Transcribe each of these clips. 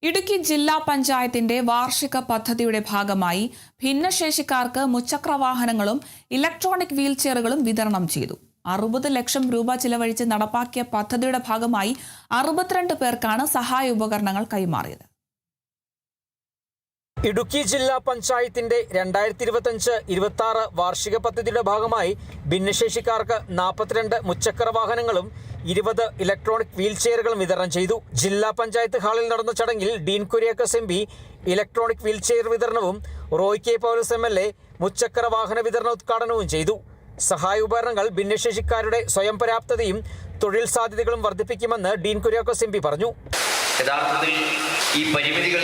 ഇടുക്കി ജില്ലാ പഞ്ചായത്തിന്റെ വാർഷിക പദ്ധതിയുടെ ഭാഗമായി ഭിന്നശേഷിക്കാർക്ക് മുച്ചക്രവാഹനങ്ങളും ഇലക്ട്രോണിക് വീൽചെയറുകളും വിതരണം ചെയ്തു. 60 ലക്ഷം രൂപ ചിലവഴിച്ച് നടപ്പാക്കിയ പദ്ധതിയുടെ ഭാഗമായി 62 പേർക്കാണ് സഹായ ഉപകരണങ്ങൾ കൈമാറിയത്. ഇടുക്കി ജില്ലാ പഞ്ചായത്തിന്റെ 2025-26 വാർഷിക പദ്ധതിയുടെ ഭാഗമായി ഭിന്നശേഷിക്കാർക്ക് 42 മുച്ചക്ര വാഹനങ്ങളും 20 ഇലക്ട്രോണിക് വീൽചെയറുകളും വിതരണം ചെയ്തു. ജില്ലാ പഞ്ചായത്ത് ഹാളിൽ നടന്ന ചടങ്ങിൽ Dean Kuriakose MP electronic wheelchair വിതരണവും റോയ് കെ പൗലോസ് MLA മുച്ചക്ര വാഹന വിതരണ ഉദ്ഘാടനവും ചെയ്തു. സഹായ ഉപകരണങ്ങൾ ഭിന്നശേഷിക്കാരുടെ സ്വയം പര്യാപ്തതയും തൊഴിൽ സാധ്യതകളും വർദ്ധിപ്പിക്കുമെന്ന് ഡീൻ കുര്യാക്കോസ് MP പറഞ്ഞു. യഥാർത്ഥത്തിൽ ഈ പരിമിതികൾ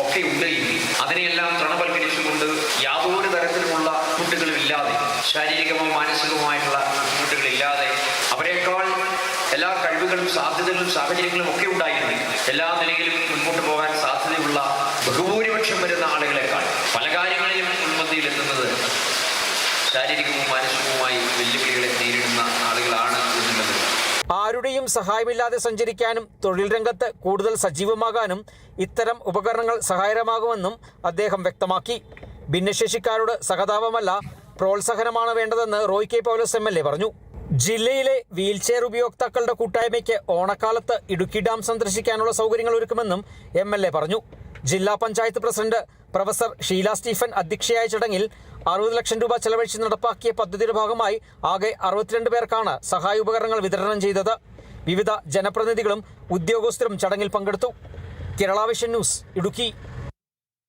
ഒക്കെ ഉണ്ടെങ്കിൽ അതിനെയെല്ലാം തൃണവൽക്കരിച്ചുകൊണ്ട് യാതൊരു തരത്തിലുമുള്ള ബുദ്ധിമുട്ടുകളില്ലാതെ ശാരീരികമോ മാനസികവുമായിട്ടുള്ള ബുദ്ധിമുട്ടുകളില്ലാതെ അവരെക്കാൾ എല്ലാ കഴിവുകളും സാധ്യതകളും സാഹചര്യങ്ങളും ഒക്കെ ഉണ്ടായിരുന്നു എല്ലാ നിലയിലും മുൻപോട്ട് പോകാൻ സാധ്യതയുള്ള ബഹുഭൂരിപക്ഷം വരുന്ന ആളുകളെക്കാൾ പല കാര്യങ്ങളിലും മുൻപന്തിയിലെത്തുന്നത് ശാരീരികവും മാനസികവുമായി വെല്ലുവിളികളെ നേരിടുന്ന ആളുകളാണ് എന്നുള്ളത്. ആരുടെയും സഹായമില്ലാതെ സഞ്ചരിക്കാനും തൊഴിൽ രംഗത്ത് കൂടുതൽ സജീവമാകാനും ഇത്തരം ഉപകരണങ്ങൾ സഹായകരമാകുമെന്നും അദ്ദേഹം വ്യക്തമാക്കി. ഭിന്നശേഷിക്കാരോട് സഹതാപമല്ല പ്രോത്സാഹനമാണ് വേണ്ടതെന്ന് റോയ് കെ പൗലോസ് MLA പറഞ്ഞു. ജില്ലയിലെ വീൽചെയർ ഉപയോക്താക്കളുടെ കൂട്ടായ്മയ്ക്ക് ഓണക്കാലത്ത് ഇടുക്കി ഡാം സന്ദർശിക്കാനുള്ള സൗകര്യങ്ങൾ ഒരുക്കുമെന്നും MLA പറഞ്ഞു. ജില്ലാ panchayat president professor Sheela Stephen അധ്യക്ഷയായ ചടങ്ങിൽ 60 ലക്ഷം രൂപ ചെലവഴിച്ച് നടപ്പാക്കിയ പദ്ധതിയുടെ ഭാഗമായി ആകെ 62 പേർക്കാണ് സഹായ ഉപകരണങ്ങൾ വിതരണം ചെയ്തത്. വിവിധ ജനപ്രതിനിധികളും ഉദ്യോഗസ്ഥരും ചടങ്ങിൽ പങ്കെടുത്തു. Kerala vision news, Idukki.